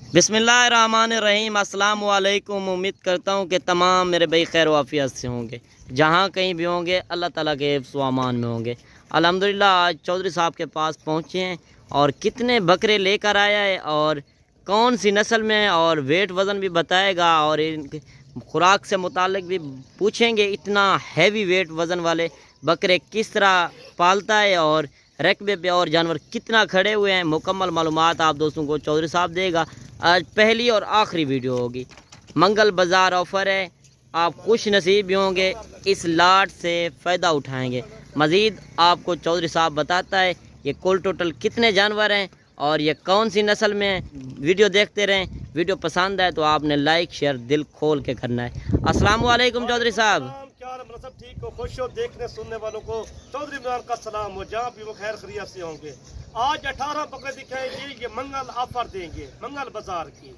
बिस्मिल्लाहिर्रहमानिर्रहीम। अस्सलाम वालेकुम। उम्मीद करता हूँ कि तमाम मेरे भाई खैर वाफियत से होंगे, जहाँ कहीं भी होंगे अल्लाह ताला के हिफ्ज़ व अमान में होंगे। अल्हम्दुलिल्लाह आज चौधरी साहब के पास पहुँचे हैं और कितने बकरे लेकर आया है और कौन सी नस्ल में और वेट वज़न भी बताएगा और इनके खुराक से मुतालिक भी पूछेंगे। इतना हैवी वेट वज़न वाले बकरे किस तरह पालता है और रकबे पे और जानवर कितना खड़े हुए हैं, मुकम्मल मालूमात आप दोस्तों को चौधरी साहब देगा। आज पहली और आखिरी वीडियो होगी। मंगल बाज़ार ऑफ़र है, आप खुश नसीब भी होंगे, इस लाट से फ़ायदा उठाएंगे। मज़ीद आपको चौधरी साहब बताता है ये कुल टोटल कितने जानवर हैं और ये कौन सी नस्ल में है। वीडियो देखते रहें, वीडियो पसंद आए तो आपने लाइक शेयर दिल खोल के करना है। अस्सलाम वालेकुम चौधरी साहब। सब ठीक हो, खुश हो, देखने सुनने वालों को चौधरी इमरान का सलाम हो, जहाँ भी वो खैर खैरियत से होंगे। आज 18 बकरे दिखाएंगे, ये मंगल ऑफर देंगे मंगल बाजार की।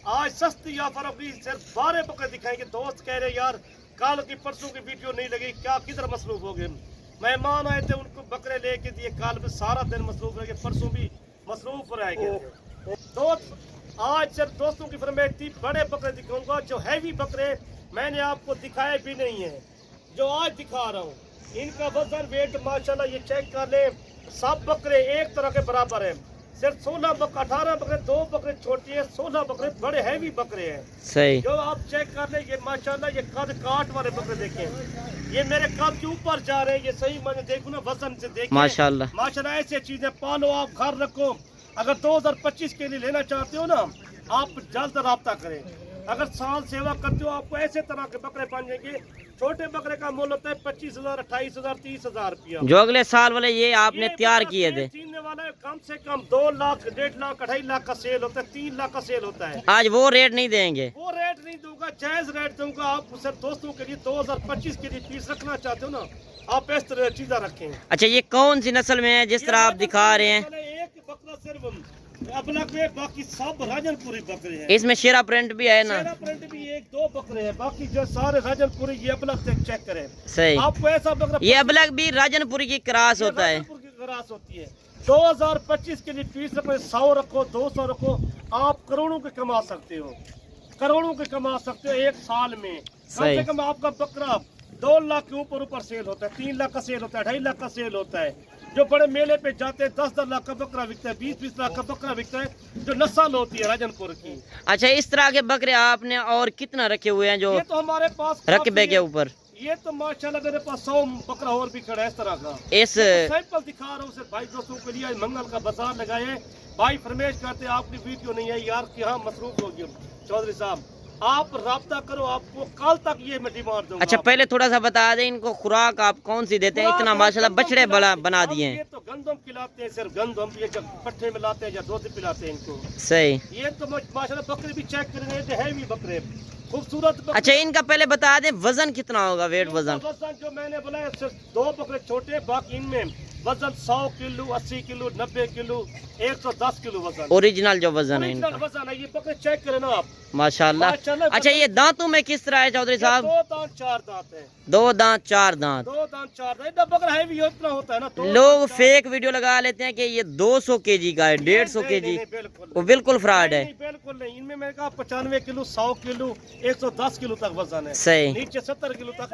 आज सस्ती ऑफर होगी, सिर्फ 12 बकरे दिखाएंगे। दोस्त कह रहे यार कल की परसों की वीडियो नहीं लगी, क्या किधर मसरूफ हो गए। मेहमान आए थे, उनको बकरे लेके दिए, कल भी सारा दिन मसरूफ रहेंगे, परसों भी मसरूफ रहेंगे। दोस्त आज सिर्फ दोस्तों की फरमाइश थी, बड़े बकरे दिखाऊंगा। जो हैवी बकरे मैंने आपको दिखाए भी नहीं है, जो आज दिखा रहा हूँ। इनका वजन वेट माशाल्लाह ये चेक कर ले, सब बकरे एक तरह के बराबर हैं। सिर्फ 18 बकरे, 2 बकरे छोटे हैं, 16 बकरे बड़े हैवी बकरे हैं। सही, जो आप चेक कर ले, ये माशाल्लाह ये कद काट वाले बकरे देखें, ये मेरे कद के ऊपर जा रहे हैं। ये सही मैंने देखो ना, वजन से देखें माशाल्लाह। ऐसे चीजें पालो, आप घर रखो। अगर 2025 के लिए लेना चाहते हो ना, आप जल्द राब्ता करें। अगर साल सेवा करते हो, आपको ऐसे तरह के बकरे बन जाएंगे। छोटे बकरे का मूल्य होता है 25,000, 28,000, 30,000 रुपया। जो अगले साल वाले ये आपने तैयार किए थे, चीनने वाला है, कम से कम 2 लाख, 1.5 लाख, 2.5 लाख का सेल होता है, 3 लाख का सेल होता है। आज वो रेट नहीं देंगे, वो रेट नहीं दूंगा, जायज रेट दूंगा। आप सिर्फ दोस्तों के लिए 2025 के लिए पीस रखना चाहते हो ना, आप इस तरह चीजें रखें। अच्छा ये कौन सी नस्ल में है जिस तरह आप दिखा रहे हैं? एक बकरा सिर्फ अपना पे, बाकी सब राजनपुरी बकरे हैं। इसमें शेरा प्रिंट भी है ना? शेरा प्रिंट भी 1-2 बकरे हैं, बाकी जो सारे राजनपुरी। ये अबलग से चेक करें। सही, आपको ऐसा बकरा, ये अबलग भी राजनपुरी की क्रास होता है। क्रास होती है। 2025 के लिए पीस रखो, 100 रखो, 200 रखो, आप करोड़ों के कमा सकते हो, करोड़ों के कमा सकते हो एक साल में। कम से कम आपका बकरा 2 लाख के ऊपर सेल होता है, 3 लाख का सेल होता है, 2.5 लाख का सेल होता है। जो बड़े मेले पे जाते हैं 10-10 लाख का बकरा बिकता है, 20-20 लाख का बकरा बिकता है, जो नस्ल होती है राजनपुर की। अच्छा इस तरह के बकरे आपने और कितना रखे हुए हैं जो ये तो हमारे पास रकबे के ऊपर? ये तो माशाल्लाह मेरे पास 100 बकरा और भी खड़ा है इस तरह का। इस सैंपल दिखा रहा हूँ सिर्फ भाई दोस्तों के लिए। मंगल का बाजार लगाए, भाई फरमाइश करते आपकी वीडियो नहीं है यार कि हाँ मसरूफ हो गए। चौधरी साहब आप राब्ता करो, आपको कल तक ये मैं डिमांड दूंगा। अच्छा पहले थोड़ा सा बता दें इनको खुराक आप कौन सी देते हैं? इतना माशाल्लाह बछड़े बना दिए हैं। ये तो गंदम खिलाते हैं, सिर्फ गंदम, ये पट्टे में लाते हैं या दूध पिलाते हैं इनको। सही, ये तो माशाल्लाह बकरे भी चेक करेंगे, हैवी बकरे, खूबसूरत बकरे। अच्छा इनका पहले बता दें वजन कितना होगा, वेट वजन? जो मैंने बोला सिर्फ 2 बकरे छोटे, बाकी इनमें वजन 100 किलो, 80 किलो, 90 किलो, 110 किलो वजन, ओरिजिनल जो वजन है इनका। वजन है। ये बकरे चेक करें ना आप, माशाल्लाह। अच्छा ये दांतों में किस तरह है चौधरी साहब? 2 दांत 4 दांत है। 2 दांत 4 दांत। 2 दांत 4 दांत। बकरा हैवी इतना होता है ना, लोग फेक वीडियो लगा लेते हैं कि ये 200 केजी का है, 150 केजी। वो बिल्कुल फ्रॉड है। बिल्कुल नहीं, इनमें मैंने कहा 95 किलो, 100 किलो, 110 किलो तक वजन है। सही, नीचे 70 किलो तक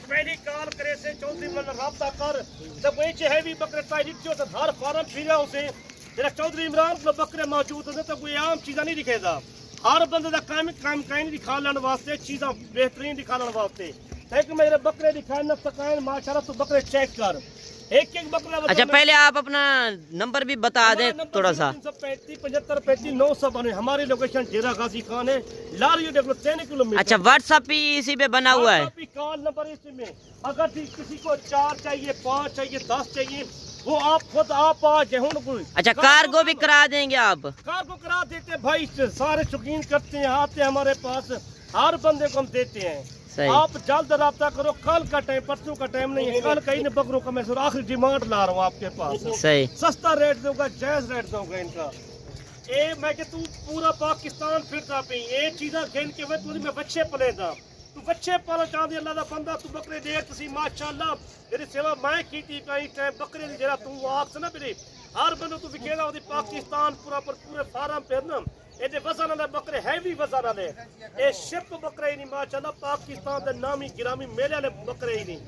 पहली काल करे से चौधरी राब्ता कर। जब हैवी बकरे हर फार्म फिर उसे चौधरी इमरान को बकरे मौजूद होते तो कोई आम चीज़ा नहीं दिखेगा। हर बंदे का काम कहीं दिखा लेने वास्ते, चीज़ा बेहतरीन दिखा लेने वास्ते। लेकिन मेरे बकरे दिखाए न सकाए माशाल्लाह, तो बकरे चेक कर, एक बकरा। अच्छा पहले आप अपना नंबर भी बता दें थोड़ा सा। 335 75 35 992। हमारी लोकेशन डेरा गाजी खान है, लारी 3 किलोमीटर। अच्छा व्हाट्सएप भी इसी पे बना हुआ है? कॉल नंबर इसी में। अगर किसी को 4 चाहिए, 5 चाहिए, 10 चाहिए, वो आप खुद आप आ जाए। अच्छा कार्गो भी करा देंगे आप? कार्गो करा देते भाई, सारे शौकीन करते हैं, आते हैं हमारे पास, हर बंदे को हम देते हैं। आप जल्द राब्ता करो, कल का टाइम, परसों का टाइम नहीं है, कल कहीं ने बकरों का मैं आखिरी डिमांड ला रहा हूँ आपके पास। सही, सस्ता रेट दूंगा, जायज रेट दूंगा इनका। मैं कि तू पूरा पाकिस्तान फिरता पे ये चीज़ा खेल के वे तू मैं बच्चे पलेदा, तू बच्चे पाला चाहती अल्लाह दा बंदा, तू बकरे दे तुसी माशाल्लाह। मेरी सेवा मैं की कई टाइम बकरे दी जरा तू आप से ना मेरे ہر بندے تو دکھے نا پاکستان پورے فارم پہ نا یہ وزن والے بکرے ہیوی وزن والے یہ شپ بکرے ہی نہیں ماشاءاللہ پاکستان دے نامی گرامی میلے والے بکرے ہی نہیں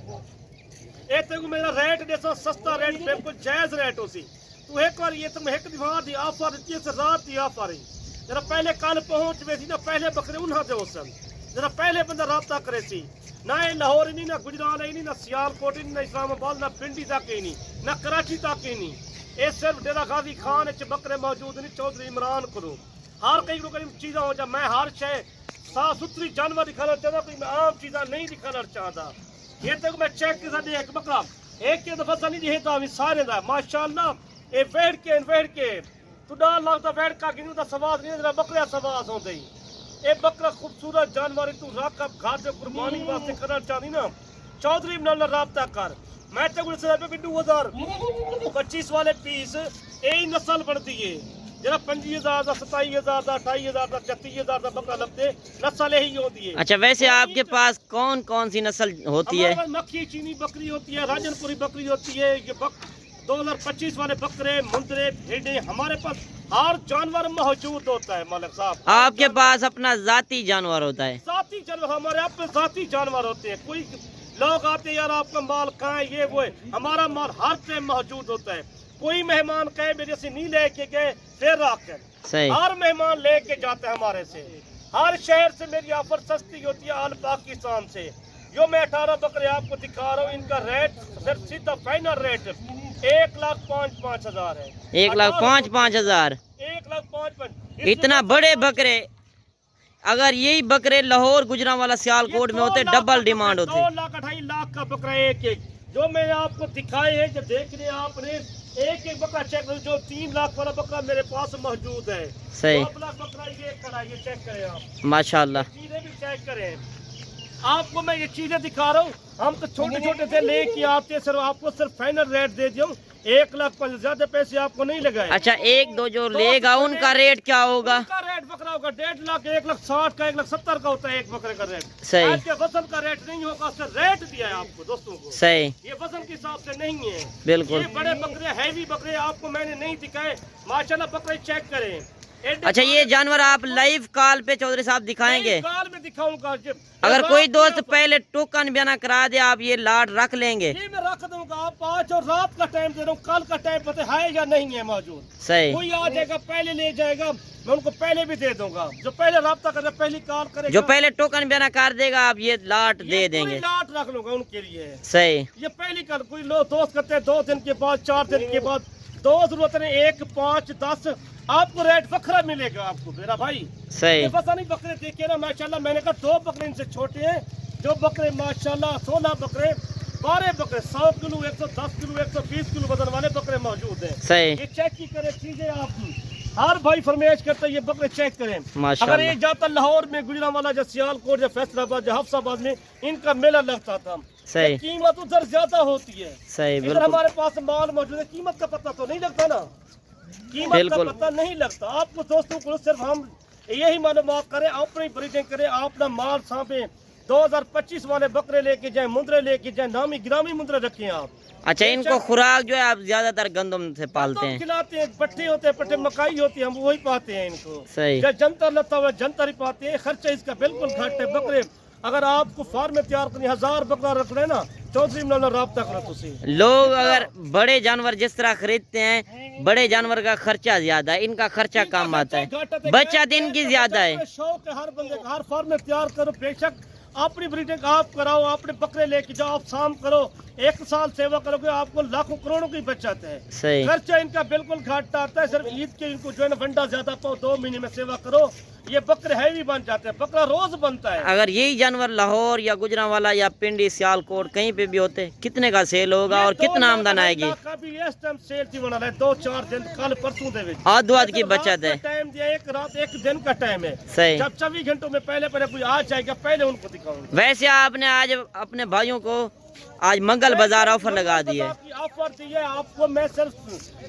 یہ تو میرا ریٹ دیسا سستا ریٹ بالکل جائز ریٹ ہو سی تو ایک بار یہ تم ایک دیوار دی آفر دیتی ہے رات دی آفر ہی ذرا پہلے کل پہنچ گئے تھی نا پہلے بکرے انہاں دے ہو سن ذرا پہلے بندہ رابطہ کرے سی نہ لاہور ہی نہیں نہ گجرات ہی نہیں نہ سیالکوٹ ہی نہیں نہ اسلام آباد نہ پنڈی تک ہی نہیں نہ کراچی تک ہی نہیں یہ صرف ڈیرہ غازی خان بکرے موجود نہیں چودھری عمران کرو ہر کئی چیزاں ہو جا میں ہر شے صاف ستھری جانور دکھانا چاہتا کوئی میں عام چیزاں نہیں دکھانا چاہتا یہ تک میں چیک کے ساتھ ایک بکرا ایک کے دفعہ نہیں دیتا سارے دا ماشاءاللہ یہ ویڑ کے تو ڈال لگتا ویڑ کا گنو دا سواز نہیں بکرے سواز ہوتے ہی یہ بکرا خوبصورت جانور تو رکھ اب گھر سے قربانی واسطے کرنا چاہتی نا چودھری منال رابطہ کر میں تے گل سے پہ 2025 والے پیس یہی نسل بڑھتی ہے جرا 25,000 دا 27,000 دا 28,000 دا 36,000 دا بکرا لگتے نسل یہی ہوتی ہے. اچھا ویسے آپ کے پاس کون کون سی نسل ہوتی ہے؟ مکھی چینی بکری ہوتی ہے راجن پوری بکری ہوتی ہے یہ 2025 والے بکرے مندرے بھیڑے ہمارے پاس ہر جانور موجود ہوتا ہے مالک صاحب. آپ کے پاس اپنا ذاتی جانور ہوتا ہے؟ ذاتی جانور ہمارے اپنے ذاتی جانور ہوتے ہیں. کوئی لوگ آتے ہیں یار آپ کا مال کہاں ہے یہ وہ ہے ہمارا مال ہر ٹائم موجود ہوتا ہے. کوئی مہمان کہے میرے سے نہیں لے کے گئے پھر رکھ کر ہر مہمان لے کے جاتے ہیں ہمارے سے. ہر شہر سے میری آفر سستی ہوتی ہے آل پاکستان سے. جو میں 18 بکرے آپ کو دکھا رہا ہوں ان کا ریٹ صرف سیدھا فائنل ریٹ 1,05,5,000 ہے. 1,05,5,000 1,05,5,000 اتنا بڑے بکرے اگر یہی بکرے لاہور گجرانوالہ سیالکوٹ میں ہوتے ڈبل ڈیمانڈ ہوتے. 2,00,000 کا بکرا ایک جو میں آپ کو دکھائے ہیں جو دیکھ رہے ہیں آپ نے ایک بکرا چیک کرو جو 3 لاکھ والا بکرا میرے پاس موجود ہے. صحیح بکرا یہ کھڑا یہ چیک کریں آپ ماشاءاللہ چیزیں بھی چیک کریں. آپ کو میں یہ چیزیں دکھا رہا ہوں ہم تو چھوٹے چھوٹے سے لے کے آتے ہیں صرف آپ کو صرف فائنل ریٹ دے دوں 1,05,000 زیادہ پیسے آپ کو نہیں لگائے. اچھا ایک دو جو لے گا ان کا ریٹ کیا ہوگا؟ ان کا ریٹ بکرا ہوگا 1.5 لاکھ 1,60,000 کا 1,70,000 کا ہوتا ہے ایک بکرے کا ریٹ. صحیح آپ کے وزن کا ریٹ نہیں ہوگا اس سے ریٹ دیا ہے آپ کو دوستوں کو. صحیح یہ وزن کے حساب سے نہیں ہے بالکل. یہ بڑے بکرے ہیوی بکرے آپ کو میں نے نہیں دکھائے ماشاءاللہ بکرے چیک کریں. اچھا یہ جانور آپ لائیو کال پہ چودھری صاحب دکھائیں گے؟ کال میں دکھاؤں گا. اگر کوئی دوست پہلے ٹوکن بیانہ کرا دے آپ یہ لاٹ رکھ لیں گے؟ یہ میں رکھ دوں گا. آپ آج اور رات کا ٹائم دے رہا ہوں کل کا ٹائم پتہ ہے یا نہیں ہے موجود. صحیح کوئی آ جائے گا پہلے لے جائے گا میں ان کو پہلے بھی دے دوں گا. جو پہلے رابطہ کرے پہلی کال کرے جو پہلے ٹوکن بیانہ کر دے گا آپ یہ لاٹ دے دیں گے. لاٹ رکھ لوں گا ان کے لیے. صحیح یہ پہلی کال کوئی لوگ دوست کرتے ہیں 2 دن کے بعد 4 دن کے بعد دو ضرورت ہے 1 5 10 آپ کو ریٹ وکھرا ملے گا آپ کو میرا بھائی. صحیح پتہ نہیں بکرے دیکھے نا ماشاءاللہ میں نے کہا 2 بکرے ان سے چھوٹے ہیں جو بکرے ماشاءاللہ 16 بکرے 12 بکرے 100 کلو 110 کلو 120 کلو وزن والے بکرے موجود ہیں. صحیح یہ چیک کی کرے چیزیں آپ کی ہر بھائی فرمائش کرتا ہے یہ بکرے چیک کریں. اگر یہ جاتا لاہور میں گجرانوالہ یا سیالکوٹ یا فیصل آباد یا حفص آباد میں ان کا میلہ لگتا تھا. صحیح قیمت ادھر زیادہ ہوتی ہے. صحیح ادھر بالکل ہمارے پاس مال موجود ہے قیمت کا پتہ تو نہیں لگتا نا. قیمت کا پتہ نہیں لگتا. آپ کو دوستوں کو صرف ہم یہی معلومات کریں اپنی بریڈنگ کریں اپنا مال سانپیں 2025 والے بکرے لے کے جائیں مندرے لے کے جائیں نامی گرامی مندرے رکھیں آپ. اچھا ان کو خوراک جو ہے آپ زیادہ تر گندم سے پالتے ہیں؟ کھلاتے ہیں پٹھے ہوتے ہیں پٹھے مکائی ہوتی ہے ہم وہی پاتے ہیں ان کو. صحیح جنتر لتا ہوا جنتر ہی پاتے ہیں. خرچہ اس کا بالکل گھٹ ہے. بکرے اگر آپ کو فارم میں تیار کرنی 1000 بکرا رکھ لیں نا چودھری منال رابطہ کرو تسی. لوگ اگر بڑے جانور جس طرح خریدتے ہیں بڑے جانور کا خرچہ زیادہ ہے ان کا خرچہ کم آتا ہے بچت ان کی زیادہ ہے. شوق ہے ہر بندے کا ہر فارم میں تیار کرو بے شک اپنی بریڈنگ آپ کراؤ اپنے بکرے لے کے جاؤ آپ شام کرو 1 سال سیوا کرو گے آپ کو لاکھوں کروڑوں کی بچت ہے. صحیح خرچہ ان کا بالکل گھٹ آتا ہے. صرف عید کے ان کو جو ہے نا ونڈا زیادہ پاؤ 2 مہینے میں سیوا کرو یہ بکرے ہیوی بن جاتے ہیں. بکرا روز بنتا ہے. اگر یہی جانور لاہور یا گجرانوالہ یا پنڈی سیالکوٹ کہیں پہ بھی ہوتے کتنے کا سیل ہوگا اور کتنا آمدن آئے گی؟ کبھی اس ٹائم سیل تھی بنا ہے 2-4 دن کل پرسوں دے وچ آدھ کی بچت ہے. ٹائم دیا ایک رات ایک دن کا ٹائم ہے. صحیح جب 24 گھنٹوں میں پہلے کوئی آ جائے گا پہلے ان کو دکھاؤں گا. ویسے آپ نے آج اپنے بھائیوں کو آج منگل بازار آفر لگا دی ہے. آفر دی ہے آپ کو میں صرف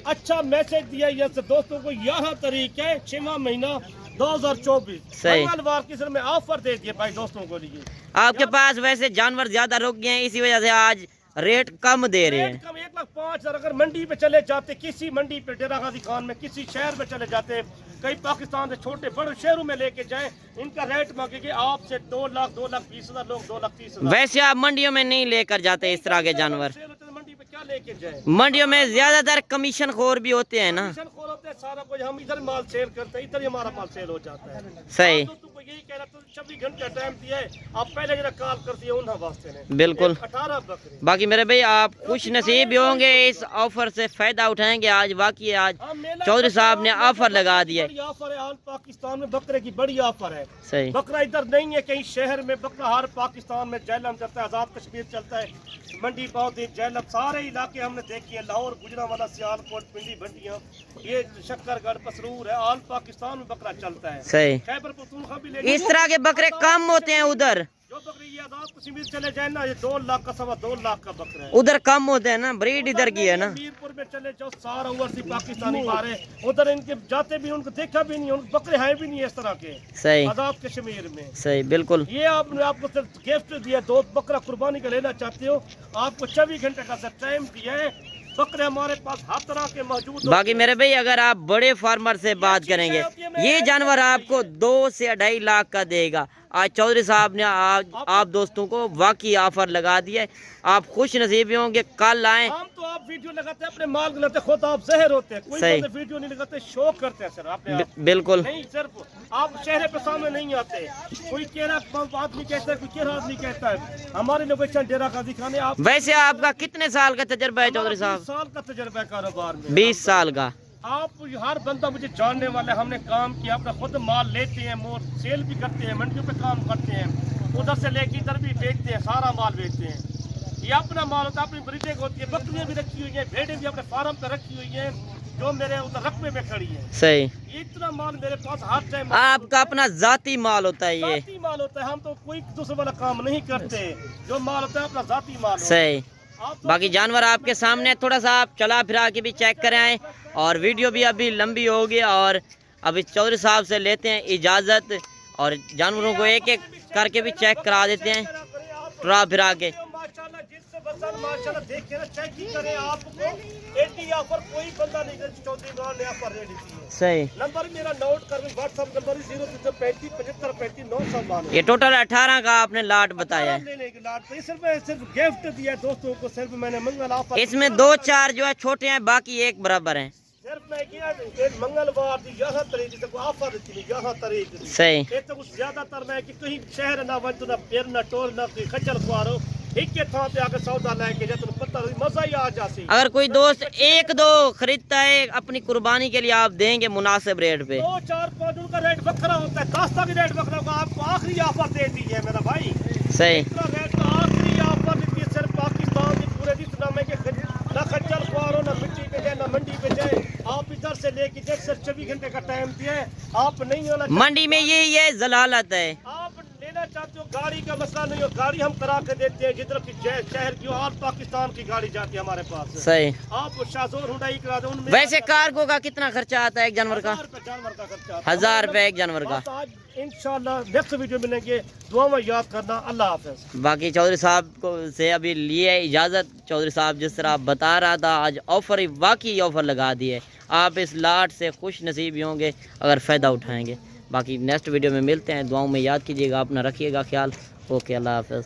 اچھا میسج دیا یہ دوستوں کو 11 تاریخ ہے 6واں مہینہ 2024 منگلوار کی سر میں آفر دے دیے بھائی دوستوں کو لیے. آپ کے پاس ویسے جانور زیادہ رک گئے ہیں اسی وجہ سے آج रेट कम दे रहे हैं। रेट कम 1,05,000 अगर मंडी पे चले जाते, किसी मंडी पे डेरा गाजी खान में किसी शहर में चले जाते, कई पाकिस्तान से छोटे बड़े शहरों में लेके जाएं, इनका रेट मांगेंगे आपसे 2 लाख 2,20,000, लोग 2,30,000। वैसे आप मंडियों में नहीं लेकर जाते इस तरह के जानवर, मंडी पे क्या लेके जाए? मंडियों में ज्यादातर कमीशन खोर भी होते हैं ना। कमीशन खोर होते हैं सारा कुछ, हम इधर माल सेल करते हैं, इधर ही हमारा माल सेल हो जाता है। सही। तो तुमको यही कह रहा था 24 घंटे टाइम दिया है, आप पहले जरा कॉल कर दिए उन वास्ते ने। बिल्कुल। 18 बकरे। बाकी मेरे भाई आप खुश नसीब होंगे, इस ऑफर से फायदा उठाएंगे। आज वाकई आज चौधरी साहब ने ऑफर लगा दिया है। ऑफर है, ऑल पाकिस्तान में बकरे की बड़ी ऑफर है। सही। बकरा इधर नहीं है कहीं शहर में, बकरा हर पाकिस्तान में जैलम चलता है, आजाद कश्मीर चलता है, मंडी बहुत जैलम सारे इलाके हमने देखी है, लाहौर, गुजरांवाला, सियालकोट, पिंडी, भंडियां, ये शक्करगढ़, पसरूर है, ऑल पाकिस्तान में बकरा चलता है। सही। खैबर पख्तूनख्वा भी ले इस तरह के बकरे कम होते हैं उधर, जो बकरी ये आजाद कश्मीर चले जाए ना, ये 2 लाख का 2.25 लाख का बकरा है। उधर कम होते हैं ना, ब्रीड इधर की है ना। मीरपुर में चले जाओ, सारा ओवरसी पाकिस्तानी मारे, उधर इनके जाते भी उनको देखा भी नहीं, उनके बकरे हैं भी नहीं इस तरह के सही। आजाद कश्मीर में। सही बिल्कुल। ये आपने आपको सिर्फ गिफ्ट दिया, 2 बकरा कुर्बानी का लेना चाहते हो, आपको 24 घंटे का सिर्फ टाइम दिया है। बकरे हमारे पास हर तरह के मौजूद। बाकी मेरे भाई अगर आप बड़े फार्मर से बात करेंगे, ये जानवर आपको 2 से 2.5 लाख का देगा। आज चौधरी साहब ने आप दोस्तों को वाकई ऑफर लगा दिया है, आप खुश नसीब होंगे। कल आए। हम तो आप वीडियो लगाते हैं, अपने माल लगाते, खुद आप जहर होते हैं, कोई बंदे वीडियो नहीं लगाते, शो करते हैं सर अपने आप। बिल्कुल नहीं, सिर्फ आप चेहरे पे सामने नहीं आते, कोई कह रहा बात नहीं कहता है, कोई कह रहा नहीं कहता है, हमारे लोकेशन डेरा गाजी खान है। आप वैसे आपका कितने साल का तजर्बा है चौधरी साहब? 20 साल का तजर्बा है कारोबार में। 20 साल का। आप हर बंदा मुझे जानने वाला है, हमने काम किया, अपना खुद माल लेते हैं, मोर सेल भी करते हैं, मंडियों पे काम करते हैं, उधर से लेके इधर भी बेचते हैं, सारा माल बेचते हैं। ये अपना माल होता है, अपनी ब्रीडिंग होती है, बकरियां भी रखी हुई हैं, भेड़ें भी अपने फार्म पे रखी हुई हैं, जो मेरे उधर रकबे में खड़ी है। सही। इतना माल मेरे पास हर टाइम आपका अपना जाती माल होता है, ये जाती माल होता है, हम तो कोई दूसरे वाला काम नहीं करते, जो माल होता है अपना जाती माल। सही। बाकी जानवर आपके सामने, थोड़ा सा आप चला फिरा के भी चेक करें आए, और वीडियो भी अभी लंबी होगी, और अभी चौधरी साहब से लेते हैं इजाज़त, और जानवरों को एक एक करके भी चेक करा देते हैं टरा फिरा के। माशाल्लाह देखिए ना, चेक ही करें, आपको 80 ऑफर कोई बंदा नहीं कर, चौधरी इमरान ने ऑफर दे दी है। सही। नंबर मेरा नोट कर, व्हाट्सएप नंबर 0335 75 35 992। ये टोटल 18 का आपने लाट बताया है। लाट सिर्फ गिफ्ट दिया दोस्तों को, सिर्फ मैंने मंगल ऑफर। इसमें 2-4 जो है छोटे हैं, बाकी एक बराबर हैं। सिर्फ मैं किया एक मंगलवार दी 11 तारीख से ऑफर दी, 11 तारीख दी। सही। ये तो कुछ ज्यादातर मैं कि कहीं शहर ना वन, ना पेर, ना टोल, ना कोई खच्चर खुआरो, एक के थां पे आके सौदा लेके जाए, तो पता मजा ही आ जासी। अगर कोई दोस्त 1-2 खरीदता है अपनी कुर्बानी के लिए, आप देंगे मुनासिब रेट पे। 2, 4, 5 उनका रेट बखरा होता है, 10 का भी रेट बखरा होगा। आपको आखिरी ऑफर दे दी है मेरा भाई। सही। इतना रेट का आखिरी ऑफर दी है, सिर्फ पाकिस्तान की पूरे जितना में ना खच्चर खुआरो, ना मिट्टी पे जाए, ना मंडी पे जाए, आप इधर से लेके जाए, सिर्फ 24 घंटे का टाइम दिया है। आप नहीं होना मंडी में ये जलालत है, आप लेना चाहते हो, गाड़ी का मसला नहीं हो, गाड़ी हम करा के देते हैं, जिधर की शहर की और पाकिस्तान की गाड़ी जाती है हमारे पास। सही। आप शाहजोर हुंडई करा दो। वैसे कार्गो का कितना खर्चा आता है एक जानवर का? 1000 रुपए एक जानवर का। आज इंशाल्लाह नेक्स्ट वीडियो मिलेंगे, दुआ में याद करना। अल्लाह हाफिज। बाकी चौधरी साहब को से अभी लिए इजाज़त। चौधरी साहब जिस तरह बता रहा था, आज ऑफर ही वाकई ऑफर लगा दिए। आप इस लाट से खुश नसीब होंगे अगर फ़ायदा उठाएंगे। बाकी नेक्स्ट वीडियो में मिलते हैं, दुआओं में याद कीजिएगा, अपना रखिएगा ख्याल। ओके, अल्लाह हाफिज़।